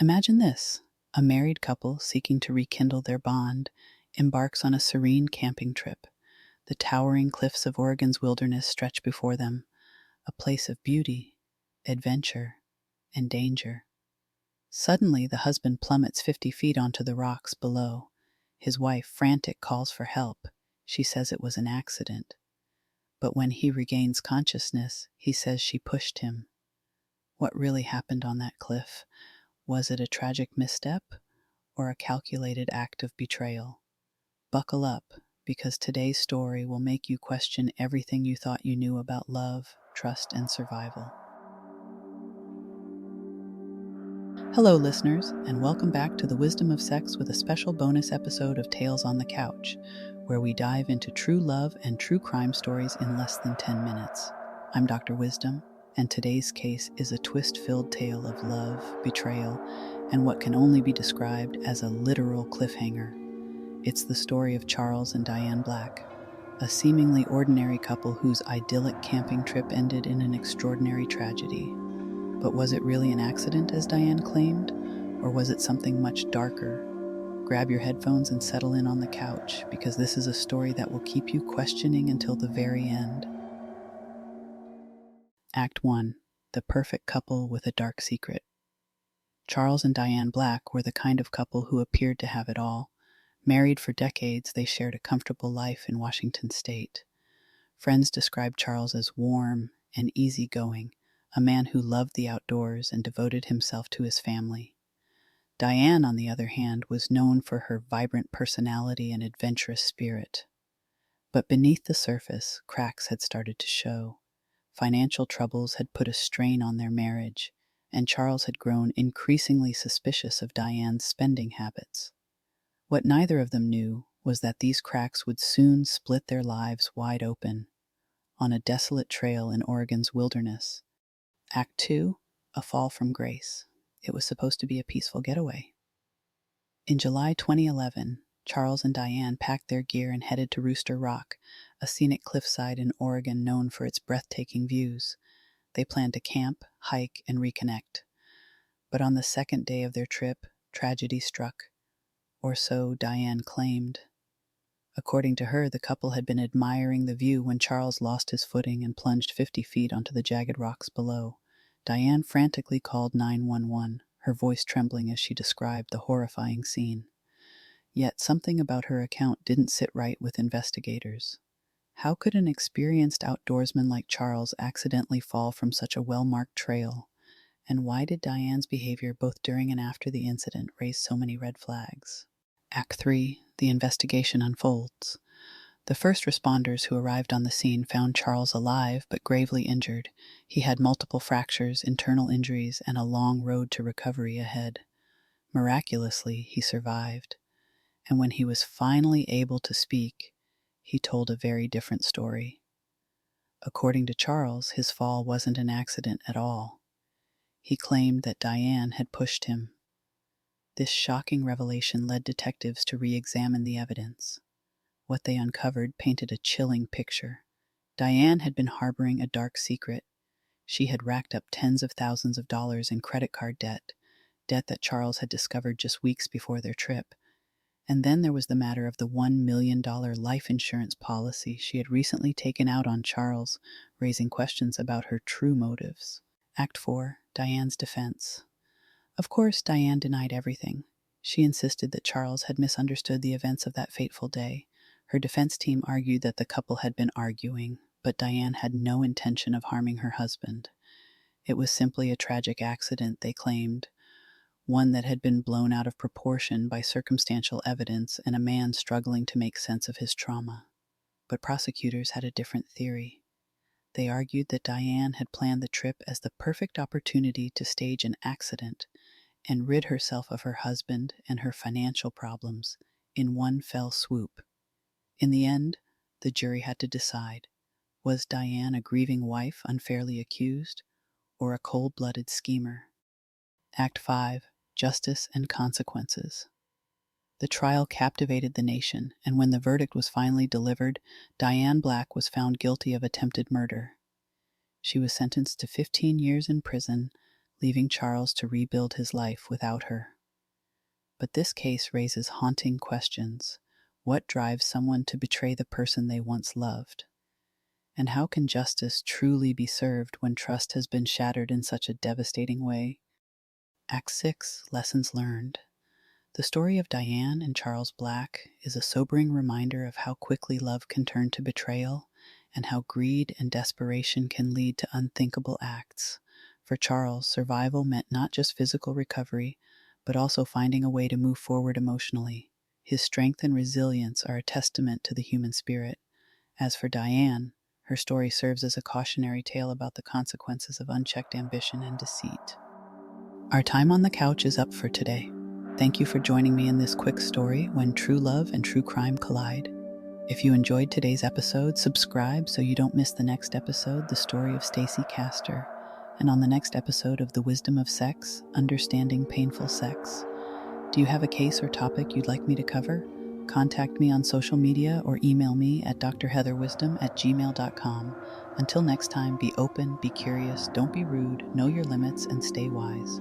Imagine this: a married couple seeking to rekindle their bond embarks on a serene camping trip. The towering cliffs of Oregon's wilderness stretch before them, a place of beauty, adventure, and danger. Suddenly, the husband plummets 50 feet onto the rocks below. His wife, frantic, calls for help. She says it was an accident. But when he regains consciousness, he says she pushed him. What really happened on that cliff? Was it a tragic misstep or a calculated act of betrayal? Buckle up, because today's story will make you question everything you thought you knew about love, trust, and survival. Hello, listeners, and welcome back to the Wisdom of Sex with a special bonus episode of Tales on the Couch, where we dive into true love and true crime stories in less than 10 minutes. I'm Dr. Wisdom, and today's case is a twist-filled tale of love, betrayal, and what can only be described as a literal cliffhanger. It's the story of Charles and Diane Black, a seemingly ordinary couple whose idyllic camping trip ended in an extraordinary tragedy. But was it really an accident, as Diane claimed, or was it something much darker? Grab your headphones and settle in on the couch, because this is a story that will keep you questioning until the very end. Act 1. The perfect couple with a dark secret. Charles and Diane Black were the kind of couple who appeared to have it all. Married for decades, they shared a comfortable life in Washington state. Friends described Charles as warm and easygoing, a man who loved the outdoors and devoted himself to his family. Diane, on the other hand, was known for her vibrant personality and adventurous spirit. But beneath the surface, cracks had started to show. Financial troubles had put a strain on their marriage, and Charles had grown increasingly suspicious of Diane's spending habits. What neither of them knew was that these cracks would soon split their lives wide open. On a desolate trail in Oregon's wilderness. Act 2, A Fall from Grace. It was supposed to be a peaceful getaway. In July 2011, Charles and Diane packed their gear and headed to Rooster Rock, a scenic cliffside in Oregon known for its breathtaking views. They planned to camp, hike, and reconnect. But on the second day of their trip, tragedy struck, or so Diane claimed. According to her, the couple had been admiring the view when Charles lost his footing and plunged 50 feet onto the jagged rocks below. Diane frantically called 911, her voice trembling as she described the horrifying scene. Yet something about her account didn't sit right with investigators. How could an experienced outdoorsman like Charles accidentally fall from such a well-marked trail? And why did Diane's behavior both during and after the incident raise so many red flags? Act 3. The investigation unfolds. The first responders who arrived on the scene found Charles alive but gravely injured. He had multiple fractures, internal injuries, and a long road to recovery ahead. Miraculously, he survived. And when he was finally able to speak, he told a very different story. According to Charles, his fall wasn't an accident at all. He claimed that Diane had pushed him. This shocking revelation led detectives to re-examine the evidence. What they uncovered painted a chilling picture. Diane had been harboring a dark secret. She had racked up tens of thousands of dollars in credit card debt that Charles had discovered just weeks before their trip. And then there was the matter of the $1 million life insurance policy she had recently taken out on Charles, raising questions about her true motives. Act 4. Diane's defense. Of course, Diane denied everything. She insisted that Charles had misunderstood the events of that fateful day. Her defense team argued that the couple had been arguing, but Diane had no intention of harming her husband. It was simply a tragic accident, they claimed, one that had been blown out of proportion by circumstantial evidence and a man struggling to make sense of his trauma. But prosecutors had a different theory. They argued that Diane had planned the trip as the perfect opportunity to stage an accident and rid herself of her husband and her financial problems in one fell swoop. In the end, the jury had to decide, was Diane a grieving wife unfairly accused, or a cold-blooded schemer? Act 5. Justice and Consequences. The trial captivated the nation, and when the verdict was finally delivered, Diane Black was found guilty of attempted murder. She was sentenced to 15 years in prison, leaving Charles to rebuild his life without her. But this case raises haunting questions. What drives someone to betray the person they once loved? And how can justice truly be served when trust has been shattered in such a devastating way? Act 6, Lessons Learned. The story of Diane and Charles Black is a sobering reminder of how quickly love can turn to betrayal and how greed and desperation can lead to unthinkable acts. For Charles, survival meant not just physical recovery, but also finding a way to move forward emotionally. His strength and resilience are a testament to the human spirit. As for Diane, her story serves as a cautionary tale about the consequences of unchecked ambition and deceit. Our time on the couch is up for today. Thank you for joining me in this quick story when true love and true crime collide. If you enjoyed today's episode, subscribe so you don't miss the next episode, The Story of Stacey Castor, and on the next episode of The Wisdom of Sex, Understanding Painful Sex. Do you have a case or topic you'd like me to cover? Contact me on social media or email me at drheatherwisdom@gmail.com. Until next time, be open, be curious, don't be rude, know your limits, and stay wise.